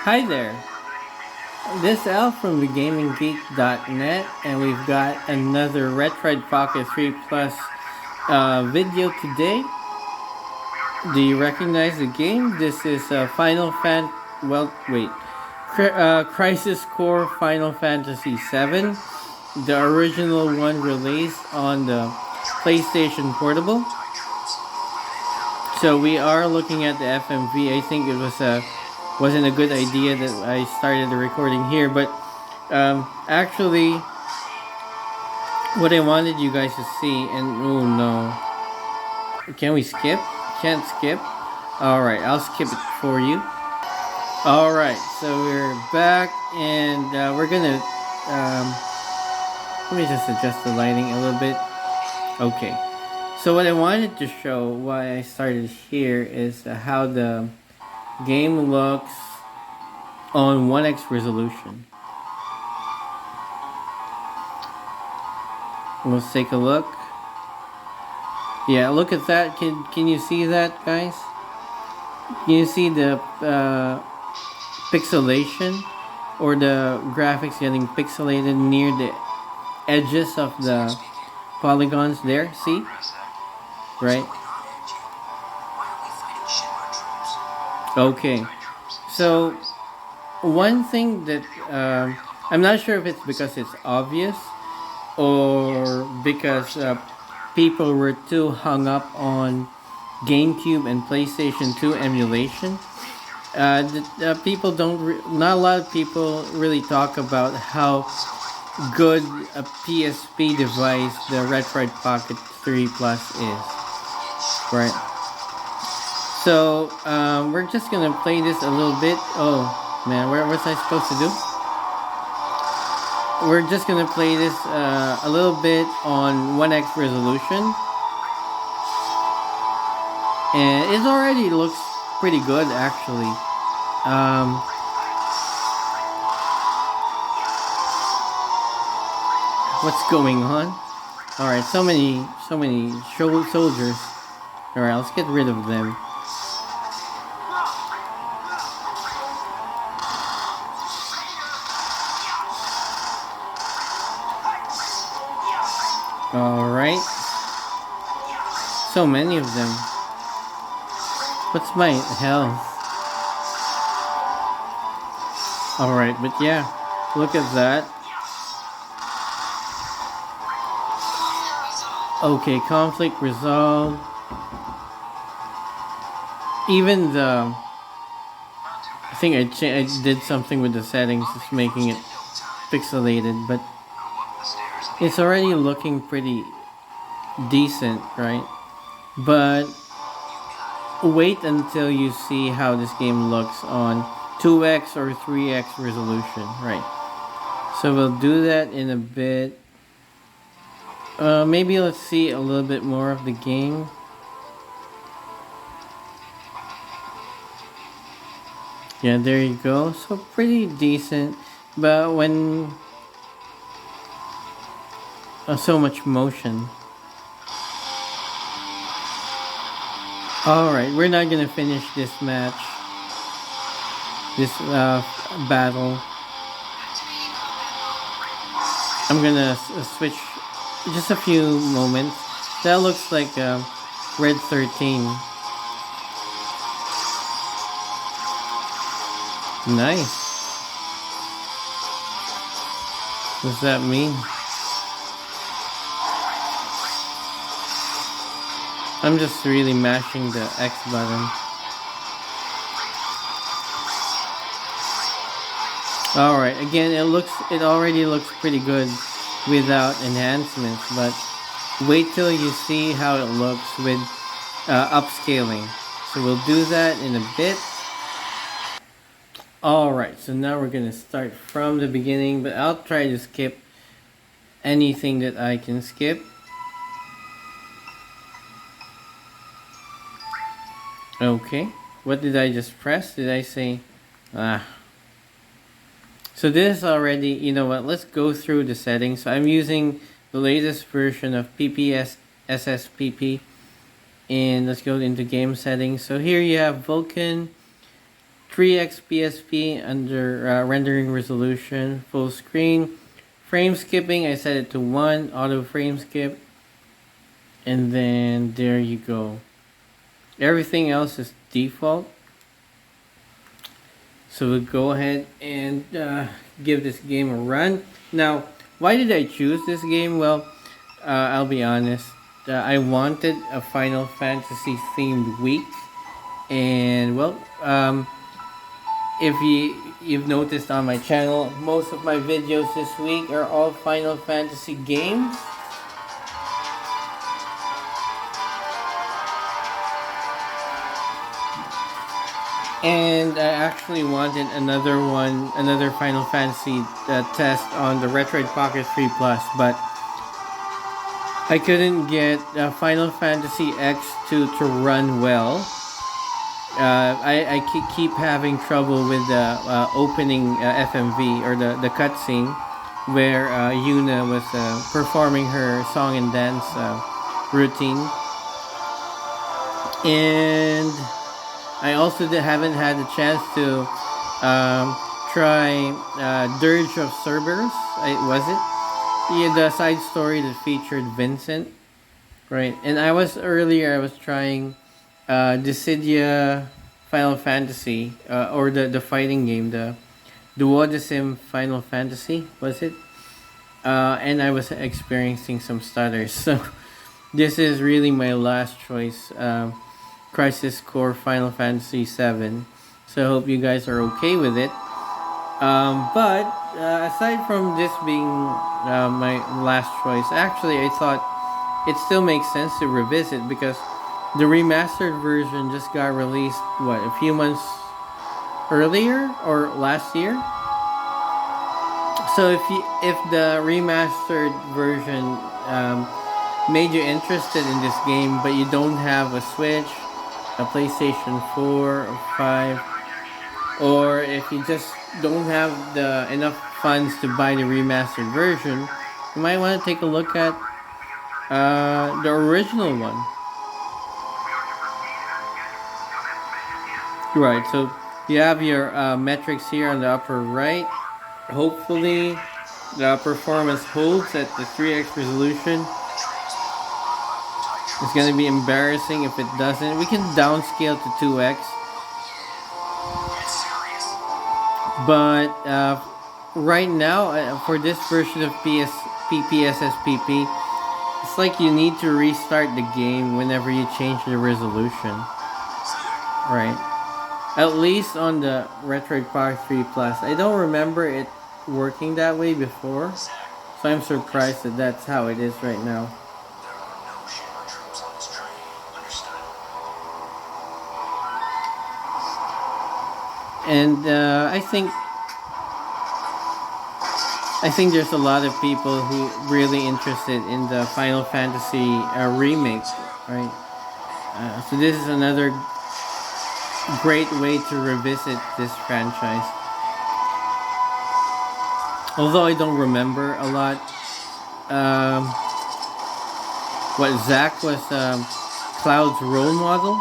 Hi there, this is Al from thegaminggeek.net, and we've got another Retroid Pocket 3 Plus video today. Do you recognize the game? This is Crisis Core Final Fantasy VII, the original one released on the PlayStation Portable. So we are looking at the FMV. I think it wasn't a good idea that I started the recording here, but actually, what I wanted you guys to see, and oh no, can we skip? Can't skip. All right, I'll skip it for you. All right, so we're back, and we're gonna let me just adjust the lighting a little bit. Okay. So what I wanted to show, why I started here, is how the game looks on 1x resolution. Let's take a look. Yeah, look at that. Can you see that, guys? Can you see the pixelation, or the graphics getting pixelated near the edges of the polygons there? See? Right? Okay. So, one thing that I'm not sure if it's because it's obvious or because people were too hung up on GameCube and PlayStation 2 emulation. People not a lot of people really talk about how good a PSP device the Retroid Pocket 3 Plus is. Right. So we're just gonna play this a little bit. Oh man, what was I supposed to do? We're just gonna play this a little bit on 1x resolution, and it already looks pretty good actually. What's going on? All right, so many soldiers. All right, let's get rid of them. Alright. So many of them. What's my health? Alright, but yeah. Look at that. Okay, conflict resolved. Even the... I think I did something with the settings, just making it pixelated, but it's already looking pretty decent, right? But wait until you see how this game looks on 2x or 3x resolution, right? So we'll do that in a bit. Maybe let's see a little bit more of the game. Yeah, there you go. So pretty decent, but when so much motion. Alright, we're not gonna finish this match, this battle. I'm gonna switch just a few moments. That looks like Red 13. Nice. What's that mean? I'm just really mashing the X button. Alright, again, it already looks pretty good without enhancements, but wait till you see how it looks with upscaling. So we'll do that in a bit. Alright, so now we're gonna start from the beginning, but I'll try to skip anything that I can skip. Okay, what did I just press? Did I say So this already, you know what, let's go through the settings. So I'm using the latest version of PPSSPP, and let's go into game settings. So here you have Vulkan, 3x PSP under rendering resolution, full screen. Frame skipping, I set it to 1, auto frame skip. And then there you go. Everything else is default. So we'll go ahead and give this game a run. Now, why did I choose this game? Well, I'll be honest. I wanted a Final Fantasy themed week. And well, if you've noticed on my channel, most of my videos this week are all Final Fantasy games. And I actually wanted another Final Fantasy test on the Retroid Pocket 3 Plus, but I couldn't get Final Fantasy X2 to run well. I keep having trouble with the opening FMV, or the cutscene where Yuna was performing her song and dance routine. And I also haven't had the chance to try Dirge of Cerberus. Was it? Yeah, the side story that featured Vincent, right? And I was trying Dissidia Final Fantasy, or the fighting game, the Duodecim Final Fantasy, was it? And I was experiencing some stutters, so this is really my last choice. Crisis Core Final Fantasy VII. So I hope you guys are okay with it. But aside from this being my last choice, actually I thought it still makes sense to revisit, because the remastered version just got released, a few months earlier or last year. So if the remastered version made you interested in this game, but you don't have a Switch, a PlayStation 4 or 5, or if you just don't have enough funds to buy the remastered version, you might want to take a look at the original one. Right, so you have your metrics here on the upper right. Hopefully the performance holds at the 3x resolution. It's going to be embarrassing if it doesn't. We can downscale to 2x. But right now, for this version of PPSSPP, it's like you need to restart the game whenever you change the resolution. Right. At least on the Retroid Pocket 3 Plus. I don't remember it working that way before. So I'm surprised that that's how it is right now. And I think there's a lot of people who really interested in the Final Fantasy remake, right? So this is another great way to revisit this franchise. Although I don't remember a lot. Zack was Cloud's role model?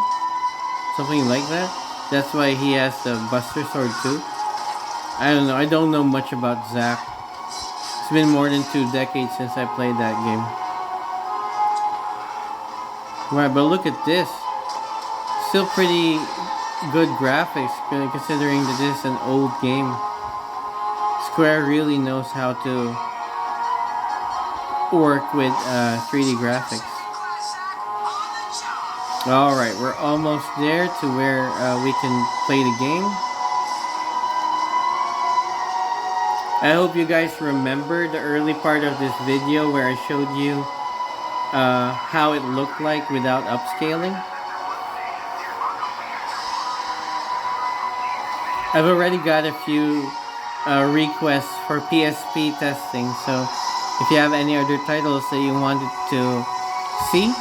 Something like that? That's why he has the Buster Sword too. I don't know. I don't know much about Zack. It's been more than 2 decades since I played that game. Right, but look at this. Still pretty good graphics, considering that this is an old game. Square really knows how to work with 3D graphics. Alright, we're almost there to where we can play the game. I hope you guys remember the early part of this video where I showed you how it looked like without upscaling. I've already got a few requests for PSP testing, so if you have any other titles that you wanted to see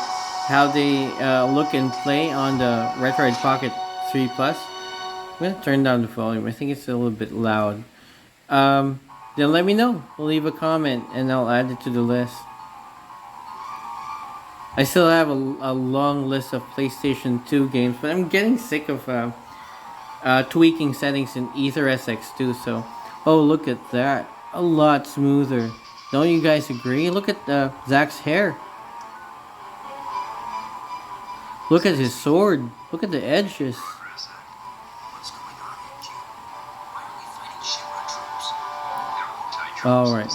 how they look and play on the Retroid Pocket 3 Plus, I'm going to turn down the volume. I think it's a little bit loud. Then let me know. Leave a comment and I'll add it to the list. I still have a long list of PlayStation 2 games, but I'm getting sick of tweaking settings in Ether SX2. So, oh, look at that. A lot smoother. Don't you guys agree? Look at Zach's hair. Look at his sword. Look at the edges. Alright.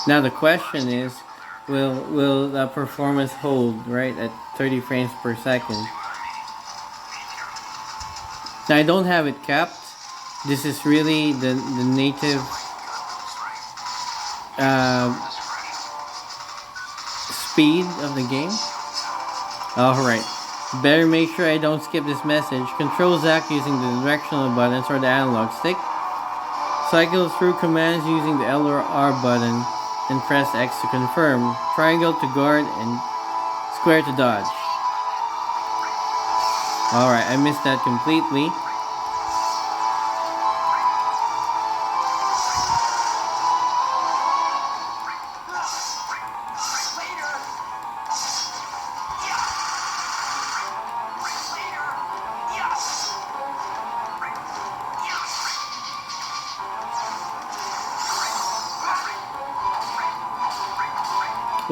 Now the question is, will the performance hold right at 30 frames per second? Now I don't have it capped. This is really the native speed of the game. Alright. Better make sure I don't skip this message. Control Zack using the directional buttons or the analog stick. Cycle through commands using the L or R button and press X to confirm. Triangle to guard and square to dodge. Alright, I missed that completely.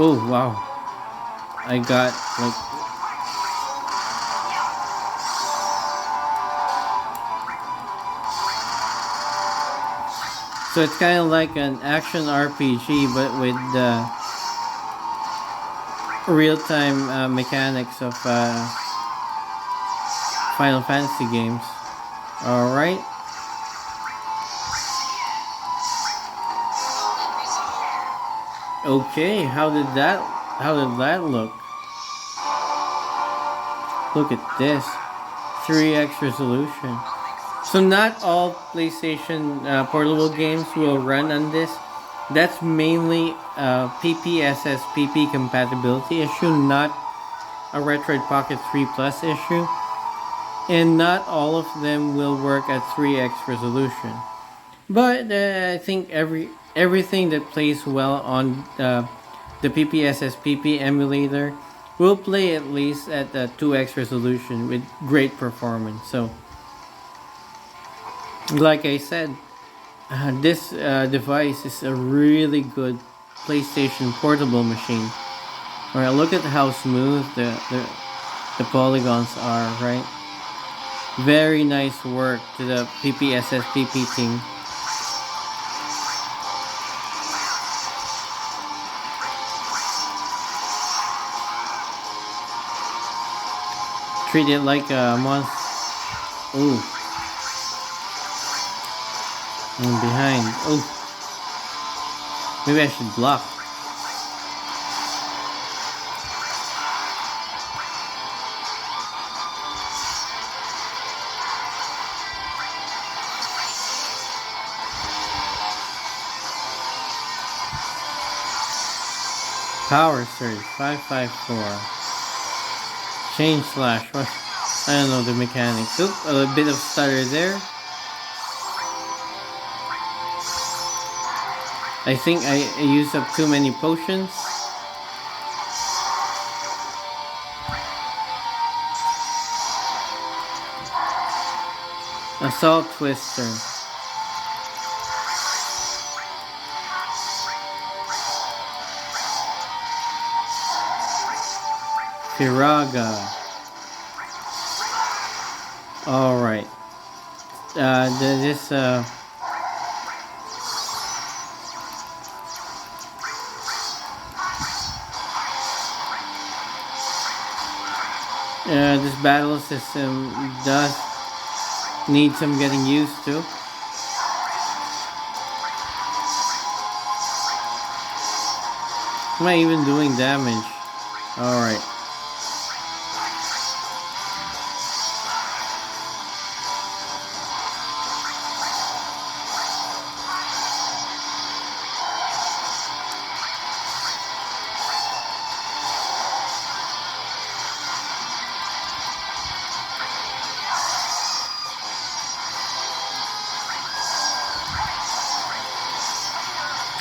Oh wow, I got like so it's kind of like an action RPG but with the real-time mechanics of Final Fantasy games. Alright. Okay, how did that look? Look at this. 3x resolution. So not all PlayStation portable games will run on this. That's mainly a PPSSPP compatibility issue, not a Retroid Pocket 3 Plus issue. And not all of them will work at 3x resolution. But I think everything that plays well on the PPSSPP emulator will play at least at the 2x resolution with great performance. So, like I said, this device is a really good PlayStation portable machine. Alright, look at how smooth the polygons are, right? Very nice work to the PPSSPP team. Treat it like a monster. Ooh. And behind. Oh. Maybe I should block. Power surge 554. Change slash. What? I don't know the mechanics. Oop, a bit of stutter there. I think I used up too many potions. Assault Twister. Firaga. Alright. This battle system does need some getting used to. Am I even doing damage? Alright.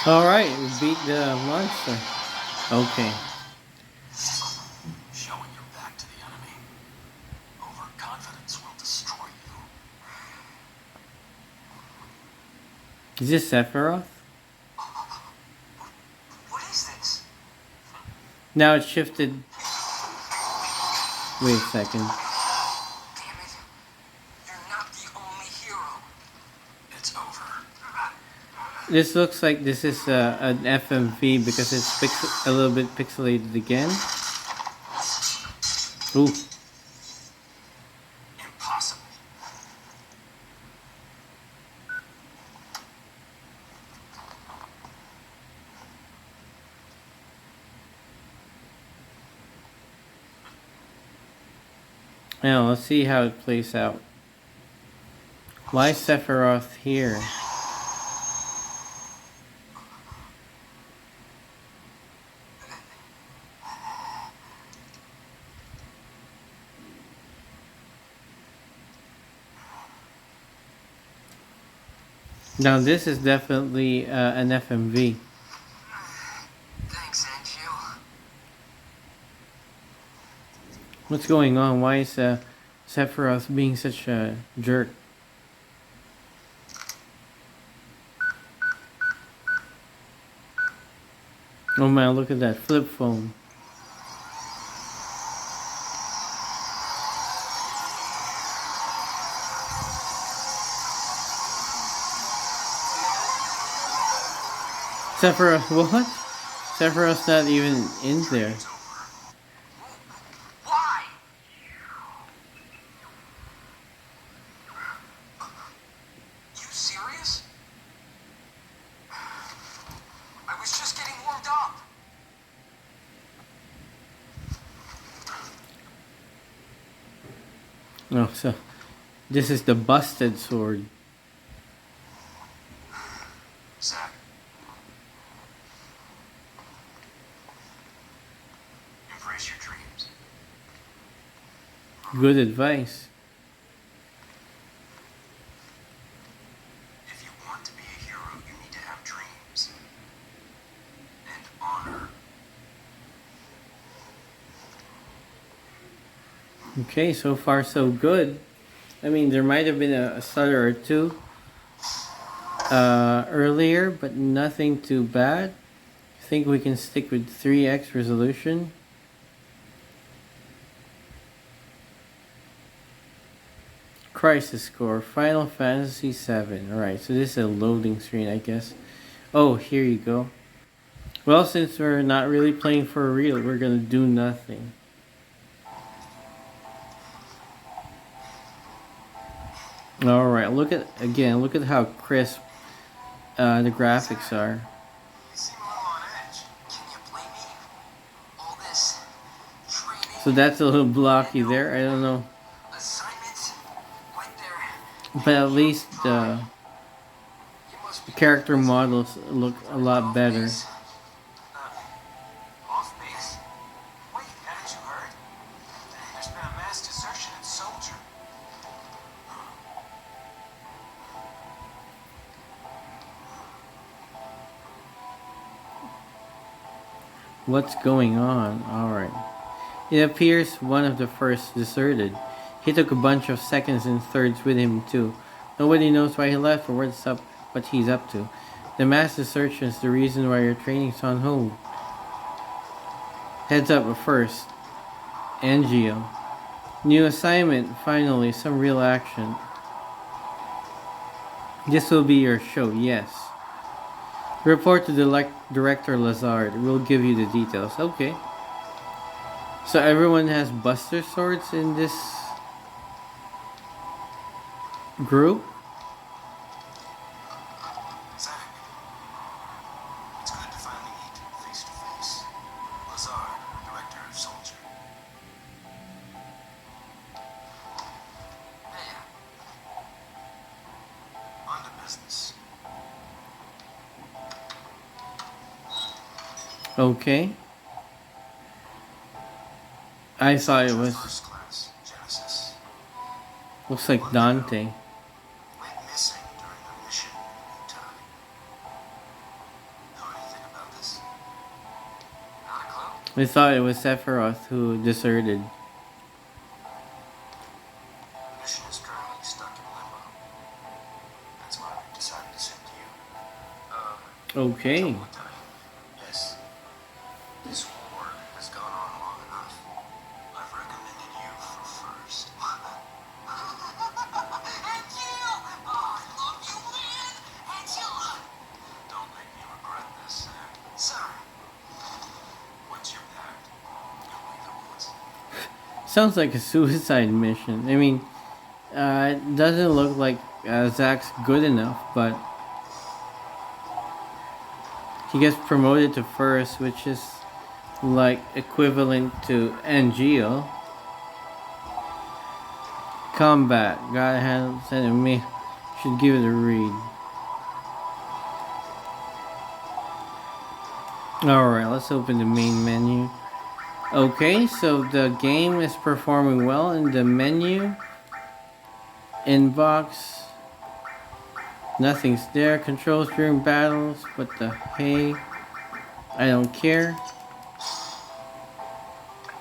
Alright, we beat the monster. Okay. Is this Sephiroth? What is this? Now it shifted. Wait a second. Damn it. You're not the only hero. It's over. This looks like this is an FMV because it's a little bit pixelated again. Ooh. Impossible. Now let's see how it plays out. Why is Sephiroth here? Now this is definitely an FMV. Thanks, Anju. What's going on? Why is Sephiroth being such a jerk? Oh man, look at that flip phone. Sephiroth, what? Sephiroth's not even in there. Why? You serious? I was just getting warmed up. Oh, so this is the busted sword. Zack. Embrace your dreams. Good advice. If you want to be a hero, you need to have dreams. And honor. Okay, so far so good. I mean, there might have been a stutter or two earlier, but nothing too bad. I think we can stick with 3x resolution. Crisis score, Final Fantasy VII. Alright, so this is a loading screen, I guess. Oh, here you go. Well, since we're not really playing for real, we're gonna do nothing. Alright, look at how crisp the graphics are. You seem a little on edge. Can you blame me? All this training. So that's a little blocky there, I don't know. Assignments right there. But at least You the must be character models look a lot better. Off base? Wait, haven't you heard? There's been a mass desertion at Soldier. What's going on? Alright. It appears one of the first deserted. He took a bunch of seconds and thirds with him too. Nobody knows why he left or what he's up to. The mass desertion is the reason why your training's on hold. Heads up first. Angio. New assignment, finally, some real action. This will be your show, yes. Report to Director Lazard. We'll give you the details. Okay. So everyone has Buster Swords in this group? Zack, it's good to finally meet face to face. Lazard, director of Soldier. Hey, on to business. Okay. I thought it was. First class, Genesis. Looks like Dante. Went missing during a mission in Wutai. Know anything about this? Not a clue. I thought it was Sephiroth who deserted. The mission is currently stuck in limbo. That's why we decided to send you. Okay. Wutai. Yes, this war has gone on long enough. I've recommended you for first. Angel! Oh, I love you, man! Angela! Don't make me regret this, Zach. Sorry. What's your pact? You'll leave the woods. Sounds like a suicide mission. I mean, it doesn't look like Zach's good enough, but he gets promoted to first, which is like equivalent to NGO. Combat. Gotta handle enemy. Should give it a read. Alright, let's open the main menu. Okay, so the game is performing well in the menu. Inbox. Nothing's there. Controls during battles. What the hey? I don't care.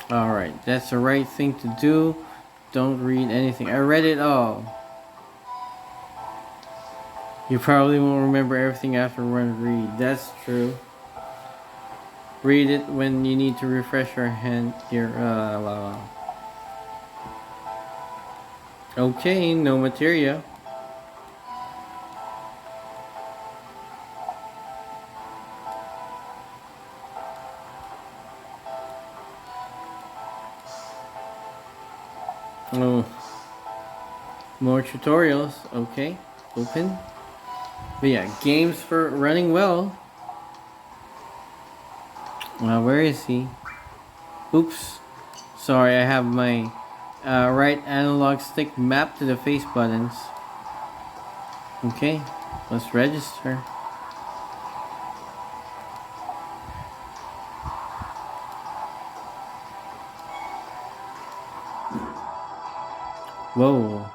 Alright, that's the right thing to do. Don't read anything. I read it all. You probably won't remember everything after one read. That's true. Read it when you need to refresh your hand. Okay, no materia. Oh, more tutorials. Okay, open. But yeah, games for running well. Where is he? Oops. Sorry, I have my right analog stick mapped to the face buttons. Okay, let's register. Whoa.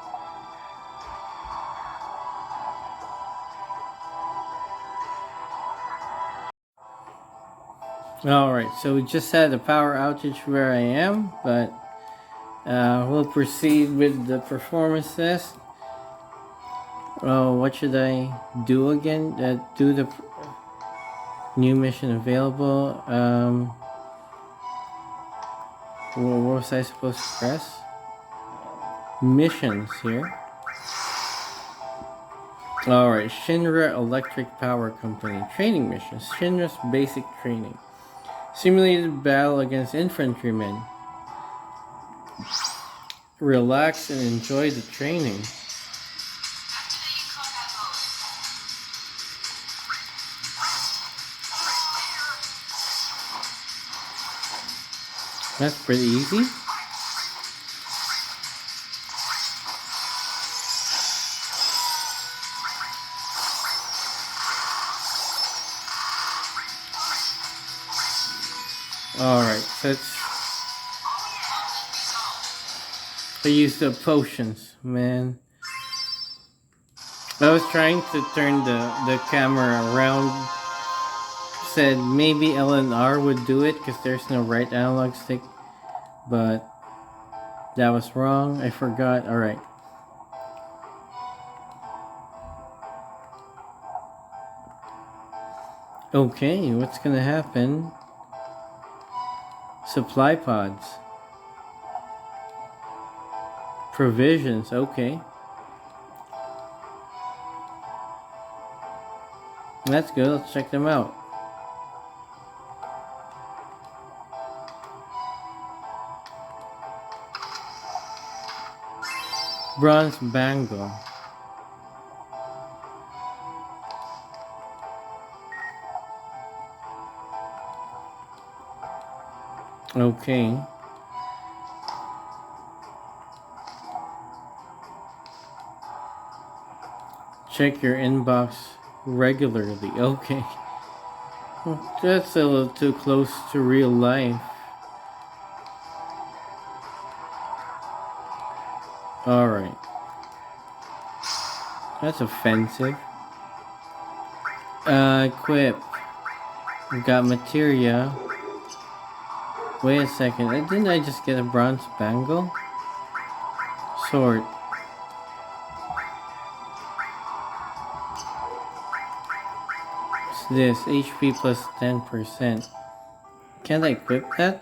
Alright, so we just had a power outage where I am, but we'll proceed with the performance test. Oh, what should I do again? Do the new mission available. What was I supposed to press? Missions here. Alright, Shinra Electric Power Company. Training missions. Shinra's basic training. Simulated battle against infantrymen. Relax and enjoy the training. That's pretty easy. Alright, I used the potions, man. I was trying to turn the camera around. Said maybe LNR would do it because there's no right analog stick. But that was wrong. I forgot. Alright. Okay, what's gonna happen? Supply pods. Provisions, okay. That's good, let's check them out. Bronze bangle. Okay. Check your inbox regularly. Okay. That's a little too close to real life. Alright. That's offensive. Equip. We got materia. Wait a second. Didn't I just get a bronze bangle? Sword. this? HP plus 10%. Can I equip that?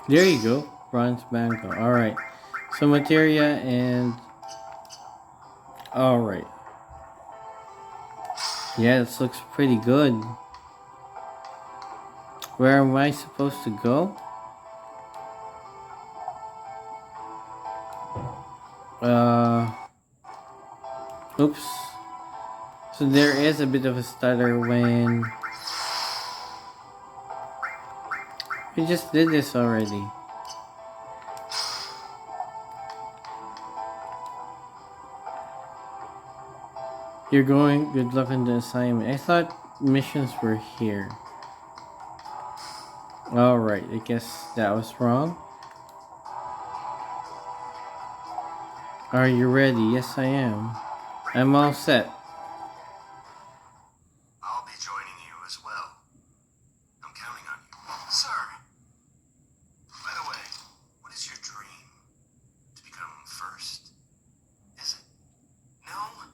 There you go. Bronze bangle. Alright. So materia and... Alright. Yeah, this looks pretty good. Where am I supposed to go? Oops. So there is a bit of a stutter when... We just did this already. You're going, good luck on the assignment. I thought missions were here. Alright, I guess that was wrong. Are you ready? Yes, I am. I'm all set. I'll be joining you as well. I'm counting on you. Sir! By the way, what is your dream? To become first? Is it? No?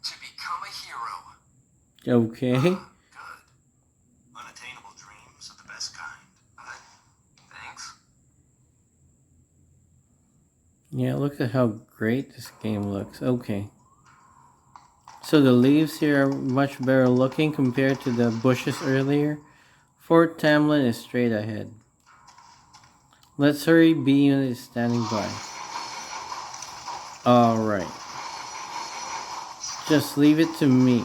To become a hero. Okay. Good. Unattainable dreams of the best kind. Thanks. Yeah, look at how great this game looks. Okay. So the leaves here are much better looking compared to the bushes earlier. Fort Tamlin is straight ahead. Let's hurry, B unit is standing by. Alright. Just leave it to me.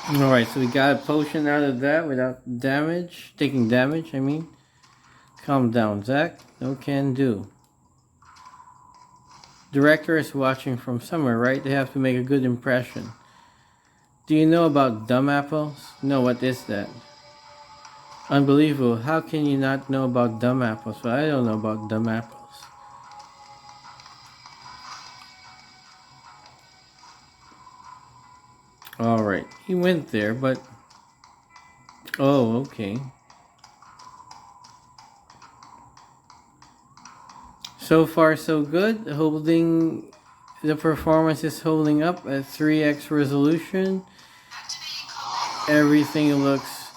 Alright, so we got a potion out of that without damage. Taking damage, I mean. Calm down, Zach. No can do. Director is watching from somewhere, right? They have to make a good impression. Do you know about dumb apples? No, what is that? Unbelievable. How can you not know about dumb apples? Well, I don't know about dumb apples. Alright, he went there, but... Oh, okay. So far, so good. The performance is holding up at 3x resolution. Everything looks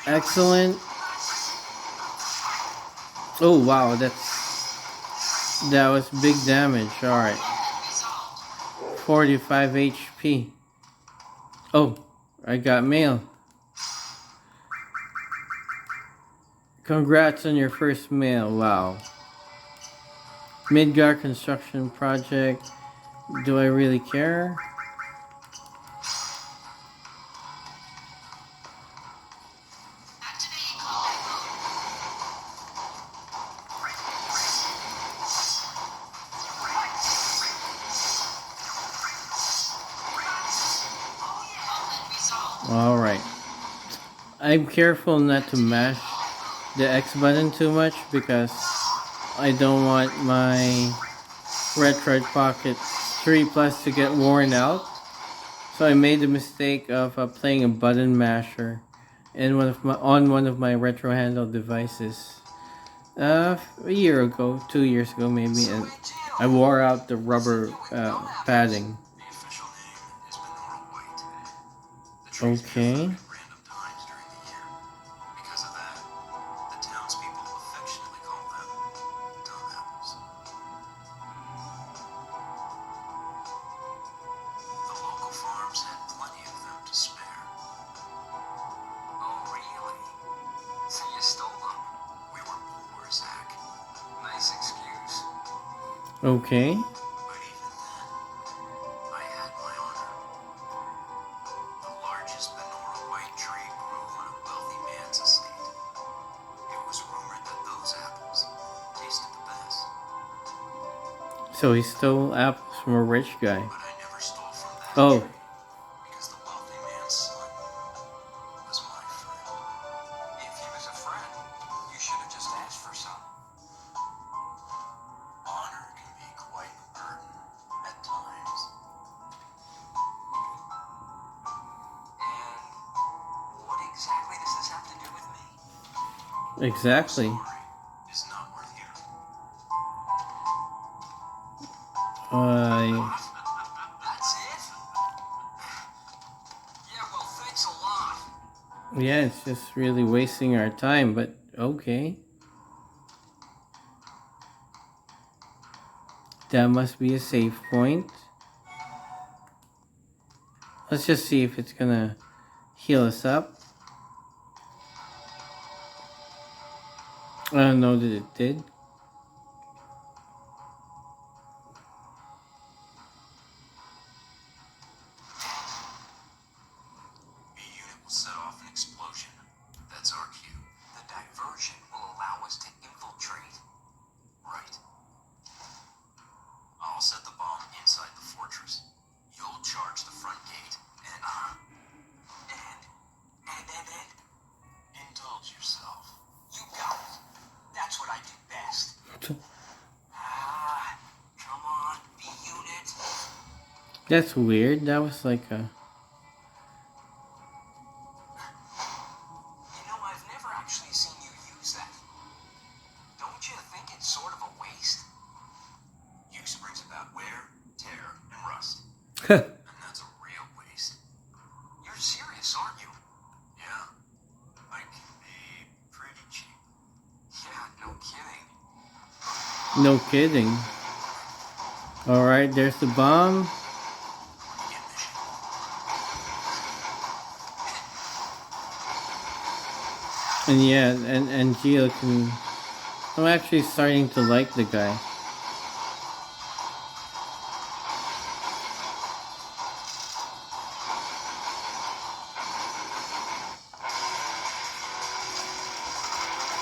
excellent. Oh wow, that was big damage. Alright. 45 HP. Oh, I got mail. Congrats on your first mail. Wow. Midgar construction project. Do I really care? Alright. I'm careful not to mash the X button too much because I don't want my Retroid Pocket 3 Plus to get worn out. So I made the mistake of playing a button masher on one of my retro handheld devices a year ago, 2 years ago maybe, and I wore out the rubber padding. The official name is Menorah White. The trees bear Okay. fruit at random times during the year. Because of that, the townspeople affectionately call them dumb apples. The local farms had plenty of them to spare. Oh, really? So you stole them? We were poor, Zach. Nice excuse. Okay. But even then, I had my honor. The largest Menorah White tree grew on a wealthy man's estate. It was rumored that those apples tasted the best. So he stole apples from a rich guy. But I never stole from that Oh. tree, because the wealthy man's son was my friend. If he was a friend, you should have just asked for some. Honor can be quite a burden at times. Exactly. Is not worth hearing. Uh, That's it? Yeah, well, thanks a lot. yeah, it's just really wasting our time, but okay. That must be a save point. Let's just see if it's gonna heal us up. I don't know that it did. A unit will set off an explosion. That's our cue. The diversion will allow us to infiltrate. Right. I'll set the bomb inside the fortress. You'll charge the front gate, and indulge yourself. You got it. That's what I do best. Come on, B unit. That's weird. That was like a. You know, I've never actually seen you use that. Don't you think it's sort of a waste? Use brings about wear, tear, and rust. And that's a real waste. You're serious, aren't you? Yeah. I can be pretty cheap. Yeah, no kidding. No kidding. Alright, there's the bomb. Begin mission. And yeah, and Geo can. I'm actually starting to like the guy.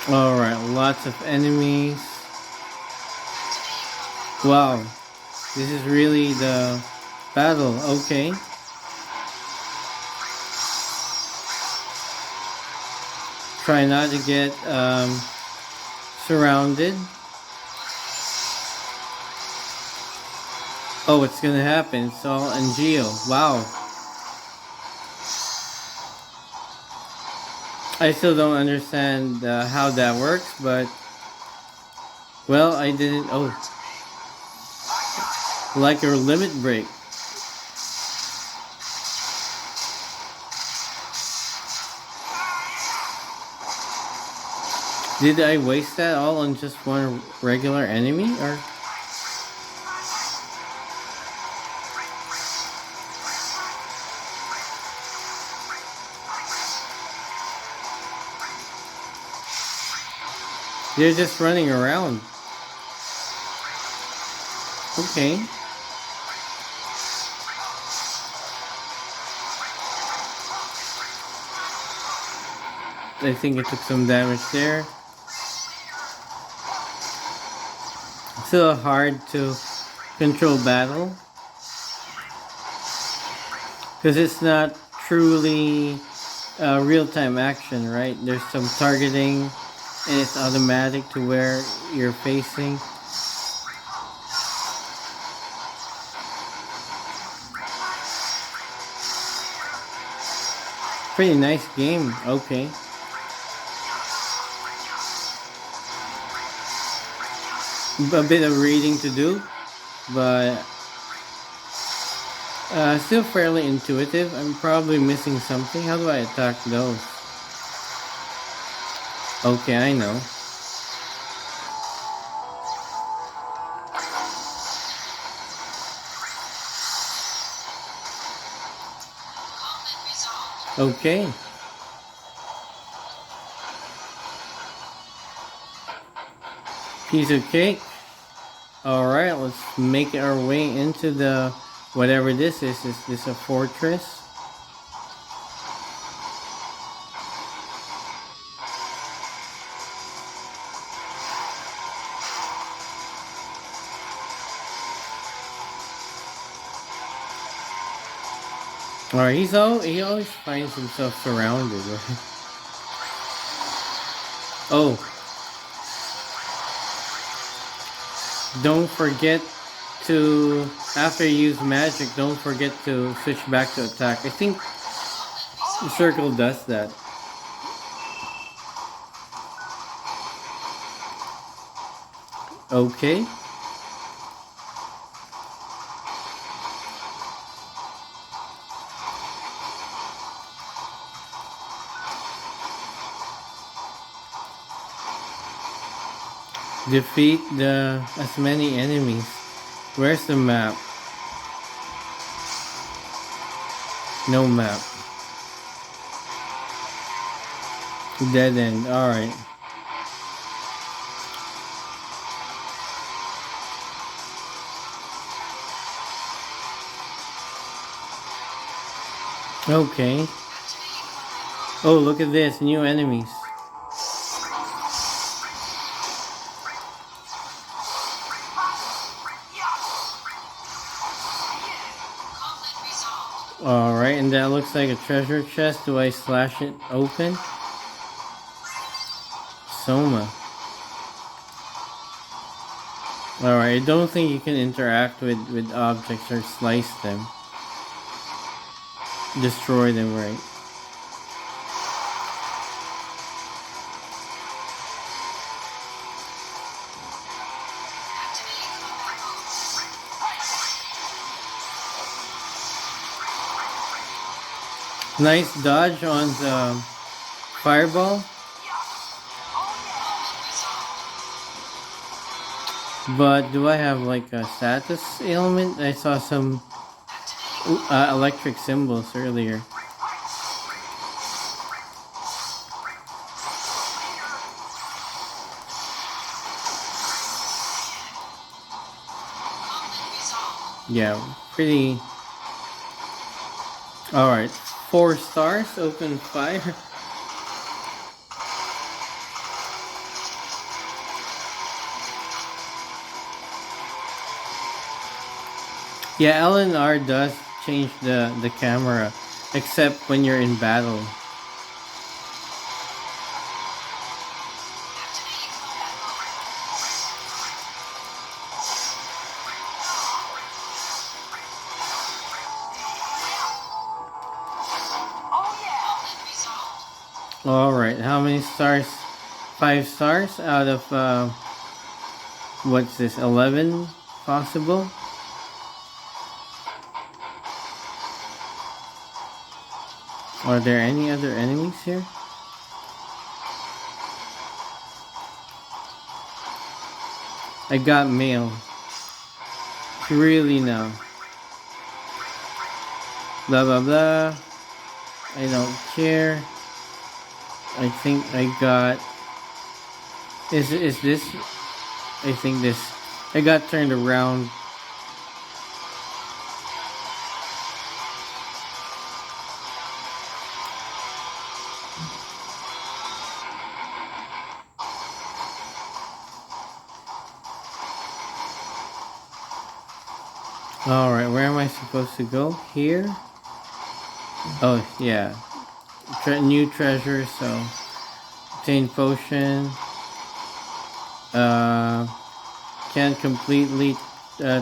Alright, lots of enemies. Wow, this is really the battle. Okay. Try not to get surrounded. Oh, it's gonna happen. Saul and Geo. Wow. I still don't understand how that works, but well, I didn't. Oh, like a limit break. Did I waste that all on just one regular enemy, or? They're just running around. Okay. I think it took some damage there. Still hard to control battle. Because it's not truly real-time action, right? There's some targeting and it's automatic to where you're facing. Pretty nice game. Okay. A bit of reading to do, but still fairly intuitive. I'm probably missing something. How do I attack those? Okay, I know. Okay. Piece of cake. Alright, let's make our way into the whatever this is. Is this a fortress? Alright, he always finds himself surrounded, right? Oh. Don't forget to, after you use magic, don't forget to switch back to attack. I think the circle does that. Okay. Defeat the as many enemies. Where's the map? No map. Dead end. Alright. Okay. Oh, look at this. New enemies. Alright, and that looks like a treasure chest. Do I slash it open? Soma. Alright, I don't think you can interact with objects or slice them. Destroy them, right? Nice dodge on the fireball. But do I have like a status ailment? I saw some electric symbols earlier. Yeah, pretty. Alright, 4 stars, open fire. Yeah, LNR does change the camera, except when you're in battle. Alright, how many stars? 5 stars out of, what's this, 11 possible? Are there any other enemies here? I got mail. Really now. Blah blah blah. I don't care. I think I got. Is this? I think this. I got turned around. Alright, where am I supposed to go? Here? Oh, yeah. New treasure, so. Obtain potion. Can't completely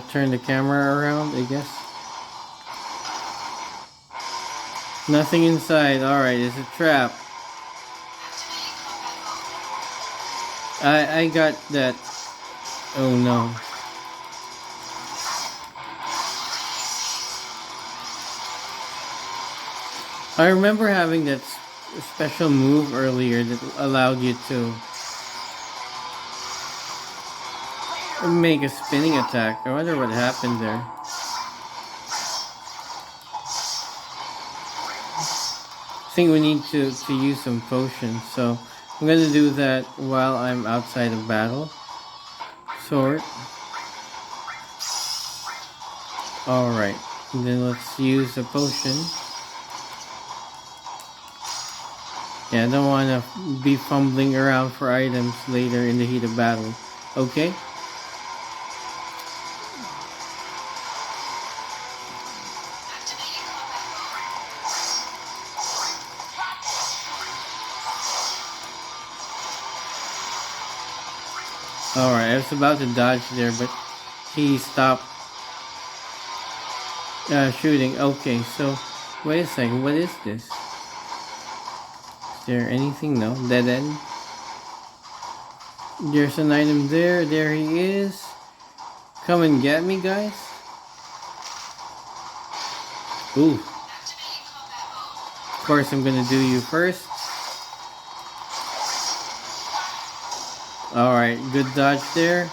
turn the camera around, I guess. Nothing inside. Alright, it's a trap. I got that. Oh no. I remember having that special move earlier that allowed you to make a spinning attack. I wonder what happened there. I think we need to use some potions, so I'm gonna do that while I'm outside of battle. Sword. Alright, then let's use a potion. Yeah, I don't want to be fumbling around for items later in the heat of battle. Okay? Alright, I was about to dodge there, but he stopped shooting. Okay, so wait a second, what is this? Is there anything? No? Dead end? There's an item there. There he is. Come and get me, guys. Ooh. Of course, I'm gonna do you first. Alright, good dodge there.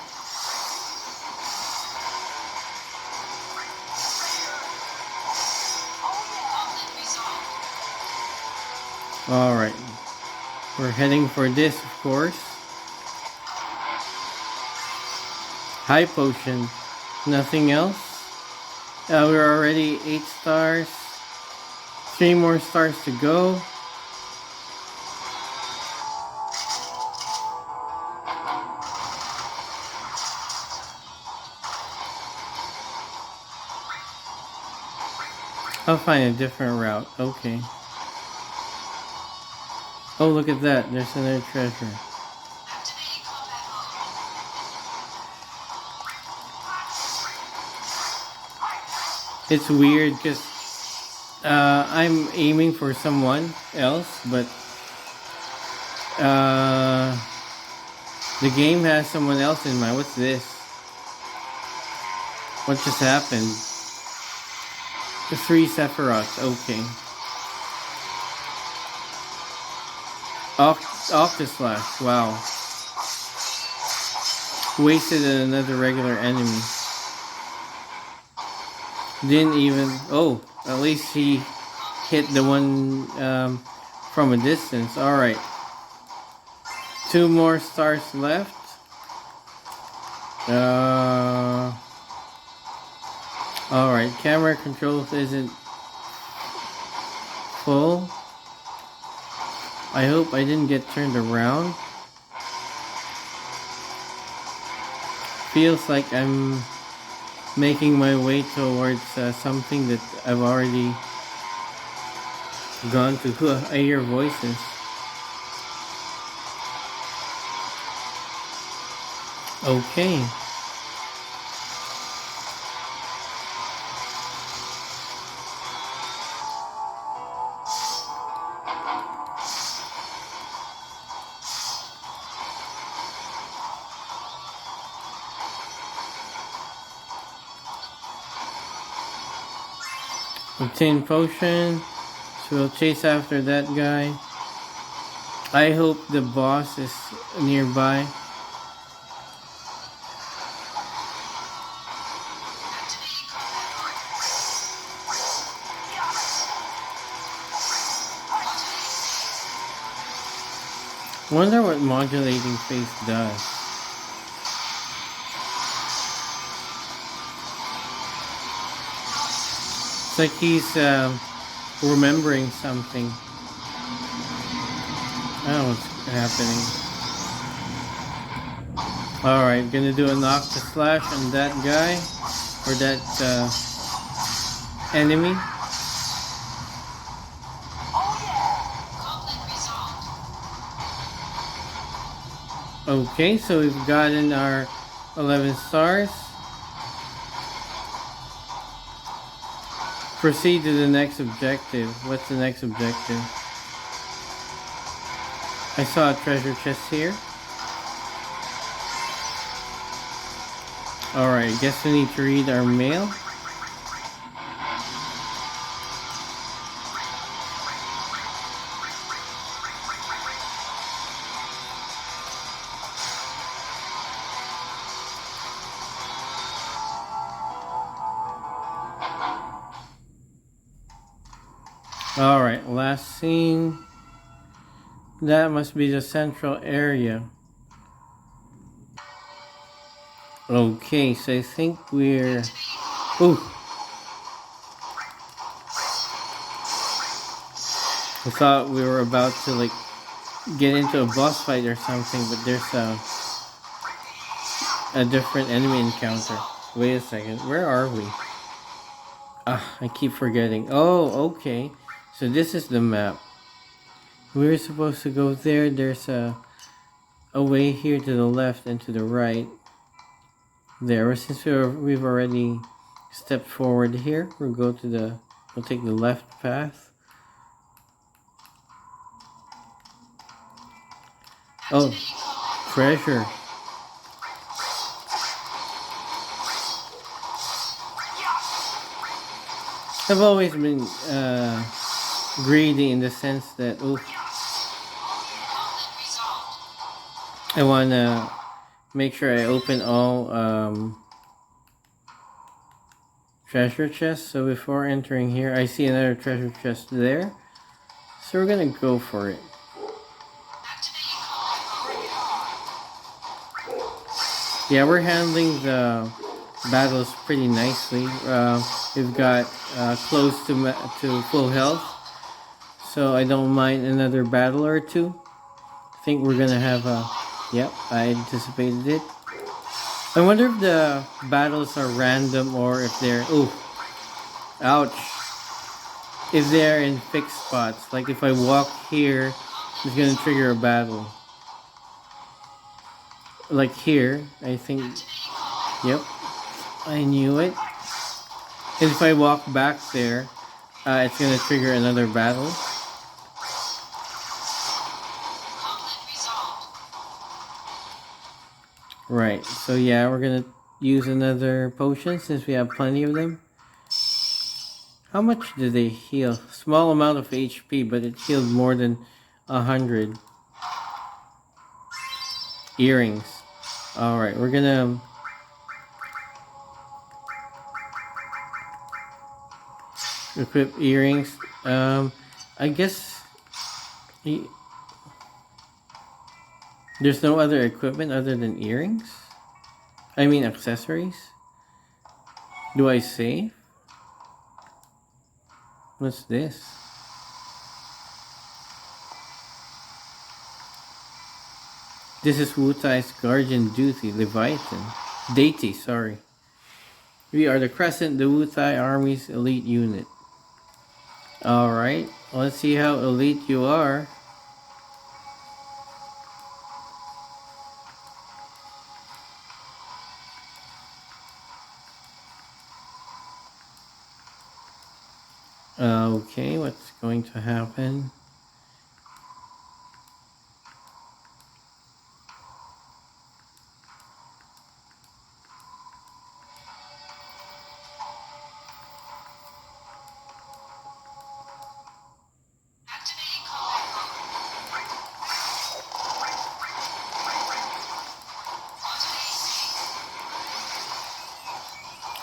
Alright. We're heading for this, of course. High potion. Nothing else. We're already 8 stars. 3 more stars to go. I'll find a different route. Okay. Oh, look at that. There's another treasure. It's weird because I'm aiming for someone else, but the game has someone else in mind. What's this? What just happened? The 3 Sephiroths. Okay. Octoslash. Wow. Wasted another regular enemy. Didn't even... Oh, at least he hit the one from a distance. Alright. 2 more stars left. Alright, camera controls isn't full. I hope I didn't get turned around. Feels like I'm making my way towards something that I've already gone to. I hear voices. Okay. Obtain potion. So we'll chase after that guy. I hope the boss is nearby. Wonder what modulating face does. It's like he's remembering something. I don't know what's happening. Alright, gonna do an Octoslash on that guy. Or that enemy. Okay, so we've gotten our 11 stars. Proceed to the next objective. What's the next objective? I saw a treasure chest here. Alright, guess we need to read our mail. Alright, last scene. That must be the central area. Okay, so I think we're... Ooh! I thought we were about to like get into a boss fight or something, but there's a different enemy encounter. Wait a second, where are we? I keep forgetting. Oh, okay. So this is the map. We're supposed to go there. There's a way here to the left and to the right. There, since we've already stepped forward here, we'll take the left path. Oh, treasure. I've always been greedy in the sense that I wanna make sure I open all treasure chests. So before entering here, I see another treasure chest there. So we're gonna go for it. Yeah, we're handling the battles pretty nicely. We've got close to full health, so I don't mind another battle or two. I think we're gonna have a. Yep, I anticipated it. I wonder if the battles are random or if they're. Ooh, ouch. If they're in fixed spots. Like if I walk here, it's gonna trigger a battle. Like here, I think. Yep, I knew it. And if I walk back there, it's gonna trigger another battle. Right, so yeah, we're gonna use another potion since we have plenty of them. How much do they heal? Small amount of HP, but it healed more than 100. Earrings. Alright, we're gonna equip earrings. I guess there's no other equipment other than earrings? I mean accessories? Do I save? What's this? This is Wutai's guardian duty, Leviathan. Deity, sorry. We are the Crescent, the Wutai Army's elite unit. Alright, let's see how elite you are. Okay, what's going to happen?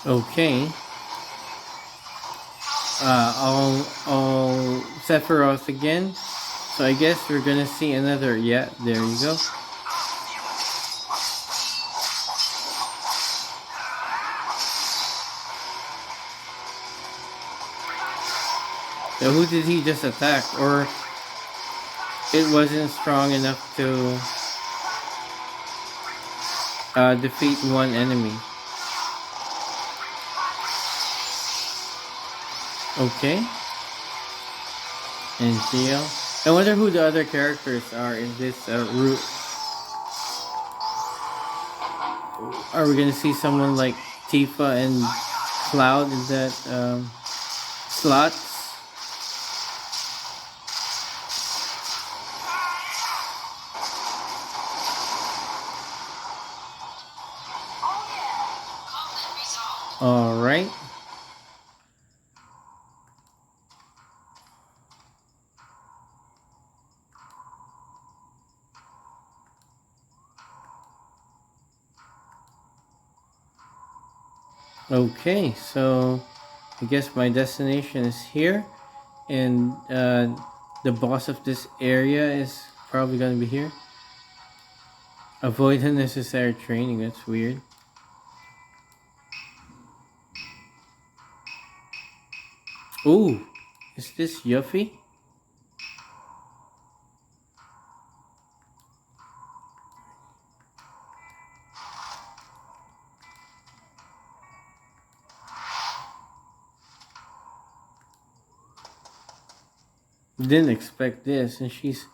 Okay. All Sephiroth again. So I guess we're gonna see another. Yeah, there you go. So who did he just attack? Or it wasn't strong enough to defeat one enemy. Okay. And Theo. I wonder who the other characters are in this route. Are we gonna see someone like Tifa and Cloud in that slots? Alright. Okay, so I guess my destination is here, and the boss of this area is probably gonna be here. Avoid unnecessary training, that's weird. Ooh, is this Yuffie? Didn't expect this, and she's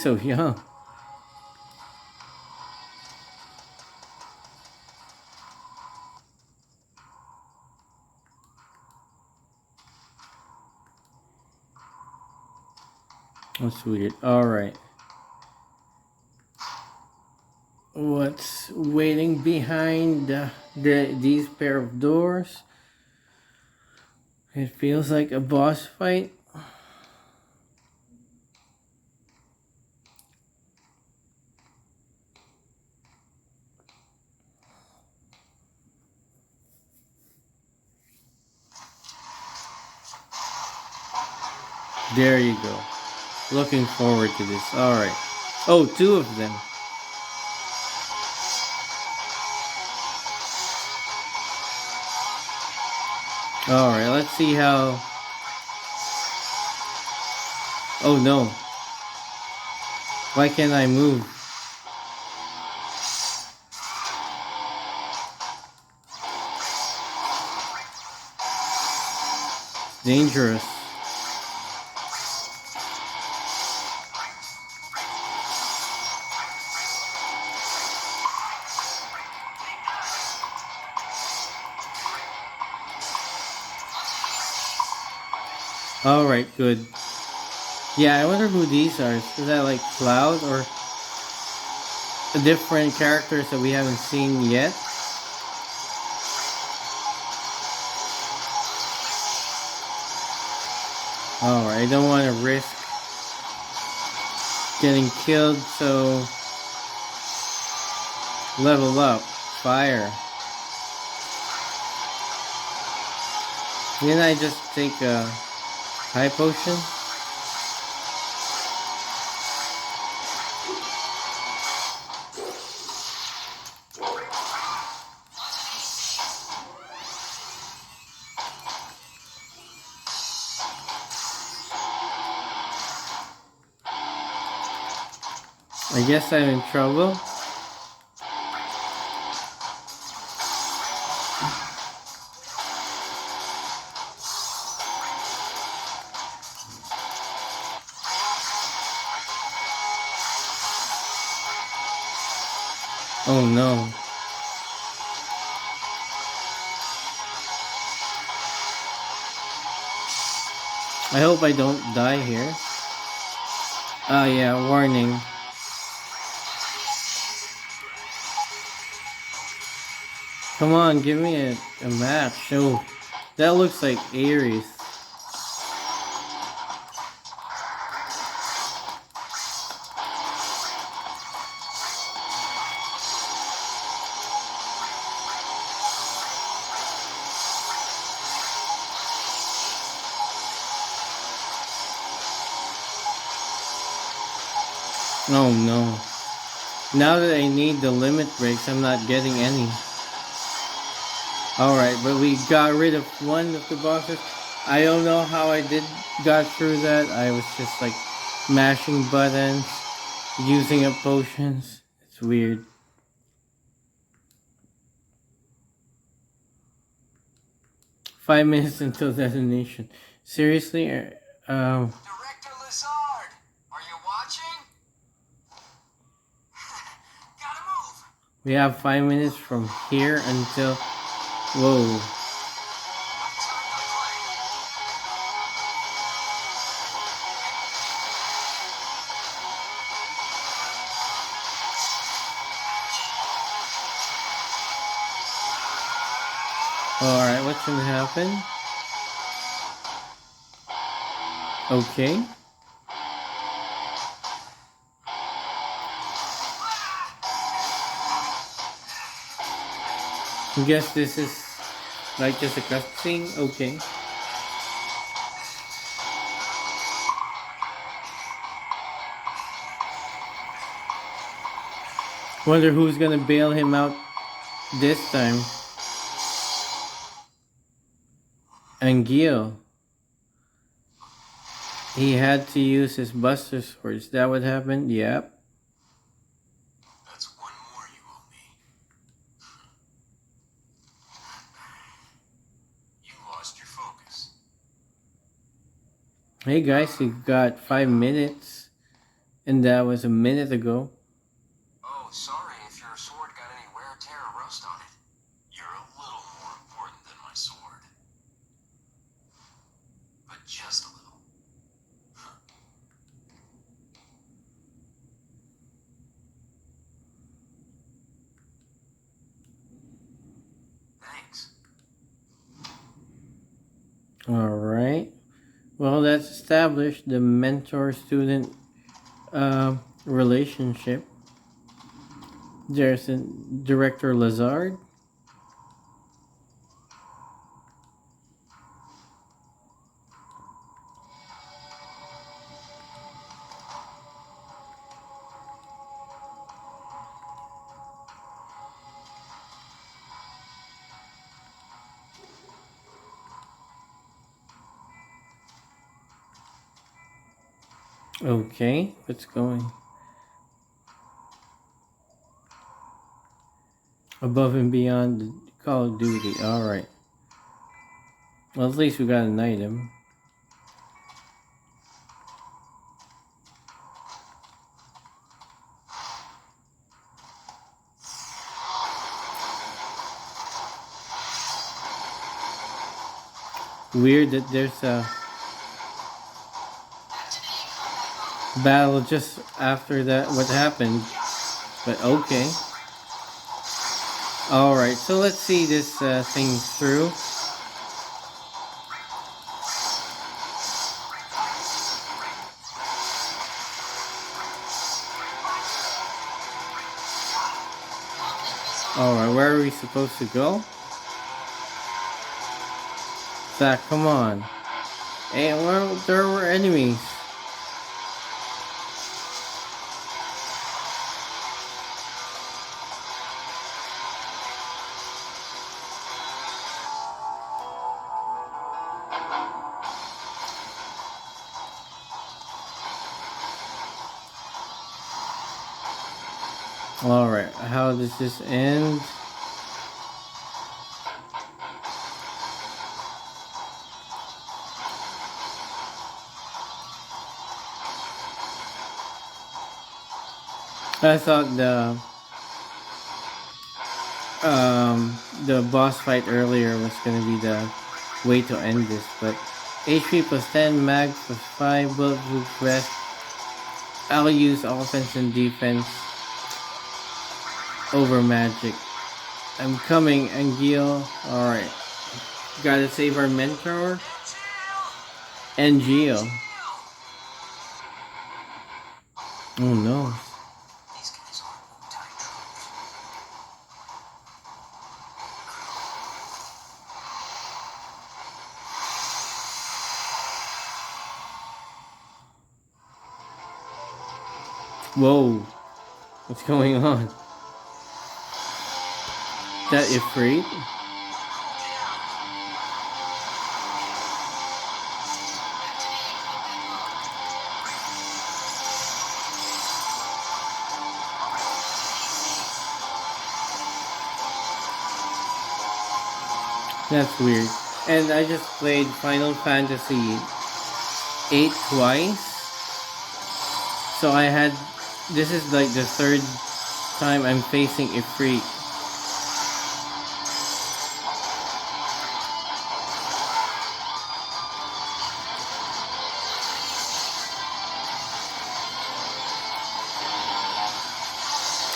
so young. That's weird. Alright. What's waiting behind these pair of doors? It feels like a boss fight. There you go. Looking forward to this. Alright. Oh, two of them. Alright, let's see how... Oh no. Why can't I move? Dangerous. Alright, good. Yeah, I wonder who these are. Is that like Cloud or different characters that we haven't seen yet? Alright, I don't want to risk getting killed, so level up. Fire. Didn't I just take a high potion? I guess I'm in trouble. Oh no. I hope I don't die here. Oh yeah, warning. Come on, give me a match. Oh, that looks like Ares. Oh no. Now that I need the limit breaks, I'm not getting any. Alright, but we got rid of one of the bosses. I don't know how I got through that. I was just like mashing buttons, using up potions. It's weird. Five minutes until destination. Seriously? Director Lazard, are you watching? Gotta move. We have 5 minutes from here until... Whoa. Alright, what's gonna happen? Okay. I guess this is like just a cutscene? Okay. Wonder who's gonna bail him out this time. Angio. He had to use his Buster Sword. Is that what happened? Yep. That's one more you owe me. You lost your focus. Hey guys, you got 5 minutes. And that was a minute ago. Oh, sorry if your sword got any wear, tear, or rust on it. You're a little more important than my sword. But just a little. Alright. Well, that's established the mentor student relationship. There's a Director Lazard. Okay, what's going above and beyond the Call of Duty? Alright. Well, at least we got an item. Weird that there's a battle just after that, what happened. But okay. Alright, so let's see this thing through. Alright, where are we supposed to go? Zach, come on. Hey, well, there were enemies. Alright, how does this end? I thought the boss fight earlier was gonna be the way to end this, but HP plus 10, mag plus 5, bulletproof vest. I'll use offense and defense over magic. I'm coming, Angel. Alright. Gotta save our mentor. And Geo. Oh no. These guys are Wutai troops. Whoa. What's going on? That Ifrit? That's weird. And I just played Final Fantasy VIII twice. So I had... This is like the third time I'm facing Ifrit.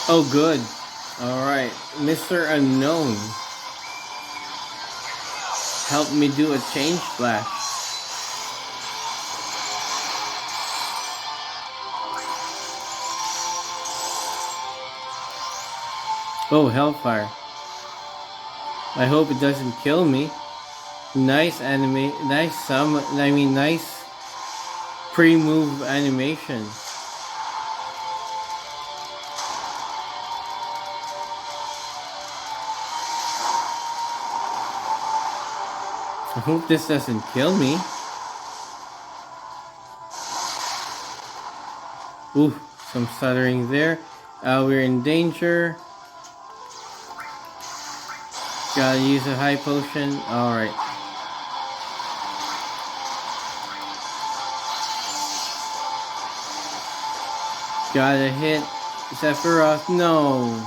Oh good. Alright. Mr. Unknown. Help me do a change flash. Oh, Hellfire. I hope it doesn't kill me. Nice nice pre-move animation. I hope this doesn't kill me. Ooh, some stuttering there. We're in danger. Gotta use a high potion. Alright. Gotta hit Sephiroth. No.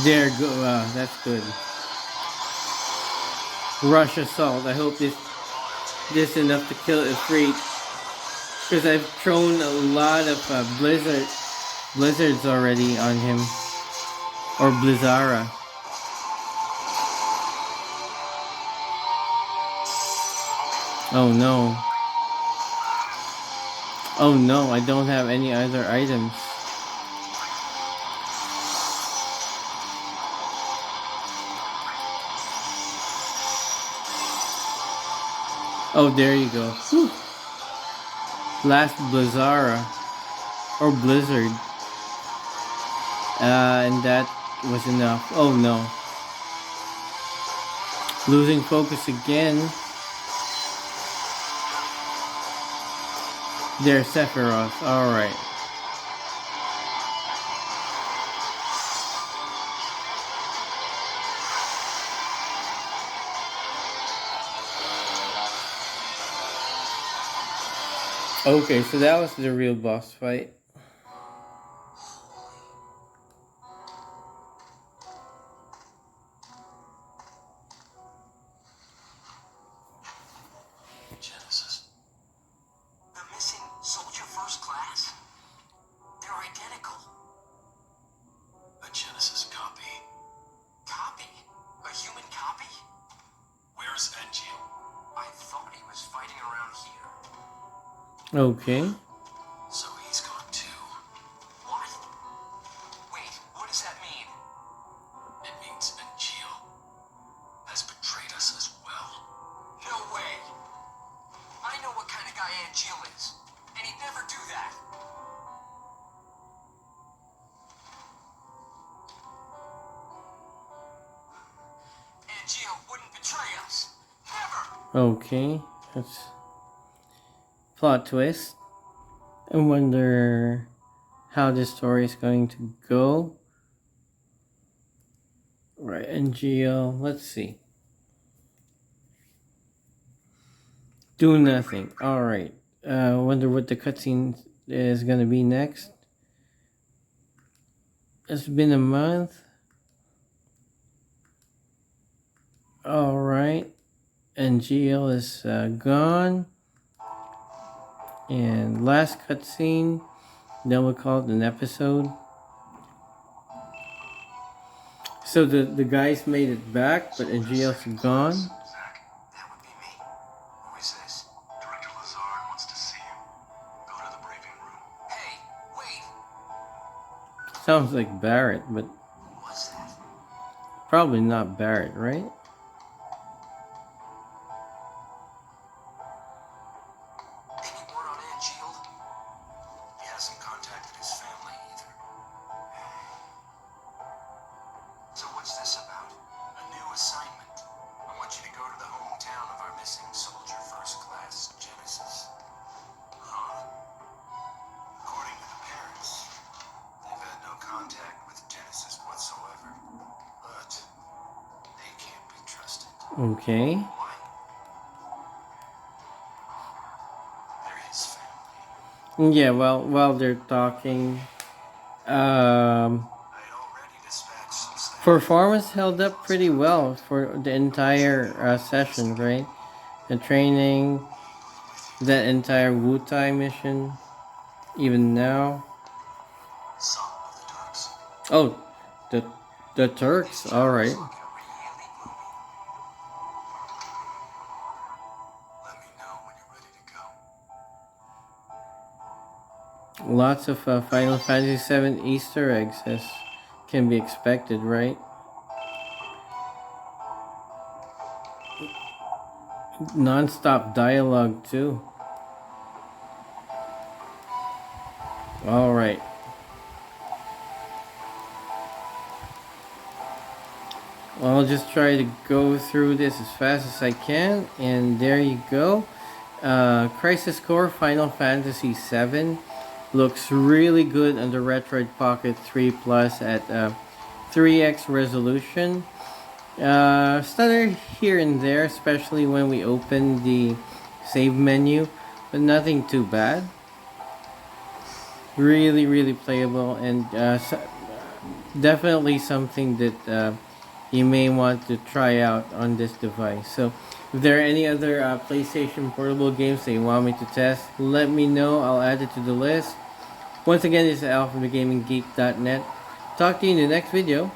There go. That's good. Rush assault. I hope this enough to kill Ifrit, because I've thrown a lot of blizzards already on him, or Blizzara. Oh no. Oh no, I don't have any other items. Oh, there you go. Whew. Last Blizzara. Or Blizzard. And that was enough. Oh no. Losing focus again. There's Sephiroth. Alright. Okay, so that was the real boss fight. Genesis. The missing soldier first class? They're identical. A Genesis copy. Copy? A human copy? Where's Angel? I thought he was fighting around here. Okay. So he's gone too. What? Wait, what does that mean? It means Angel has betrayed us as well. No way! I know what kind of guy Angel is, and he'd never do that. Angel wouldn't betray us. Never! Okay. That's plot twist. I wonder how this story is going to go. Right, NGL. Let's see. Do nothing. Alright. Wonder what the cutscene is gonna be next. It's been a month. Alright. NGL is gone. And last cutscene. Then we'll call it an episode. So the guys made it back, but NGL's gone. Zach, that would be me. Who is this? Director Lazard wants to see you. Go to the briefing room. Hey, wait! Sounds like Barrett, but Who was that? probably not Barrett, right? Any word on Angel? He hasn't contacted his family either. So what's this about? A new assignment. I want you to go to the hometown of our missing soldier first class, Genesis. Huh? According to the parents, they've had no contact with Genesis whatsoever. But they can't be trusted. Okay. Why? They're his family. Yeah, well, while they're talking, I had already dispatched some staff. performance held up pretty well for the entire session, right? The training, that entire Wutai mission, even now. Some of the Turks. Oh, the Turks. All right. Look really gloomy. Let me know when you're ready to go. Lots of Final Fantasy VII Easter eggs as can be expected, right? Non-stop dialogue too. All right. Well, I'll just try to go through this as fast as I can, and there you go. Crisis Core Final Fantasy VII looks really good on the Retroid Pocket 3 Plus at 3x resolution. Stutter here and there, especially when we open the save menu, but nothing too bad. Really, really playable, and definitely something that you may want to try out on this device. So, if there are any other PlayStation portable games that you want me to test, let me know. I'll add it to the list. Once again, this is Al from thegaminggeek.net. Talk to you in the next video.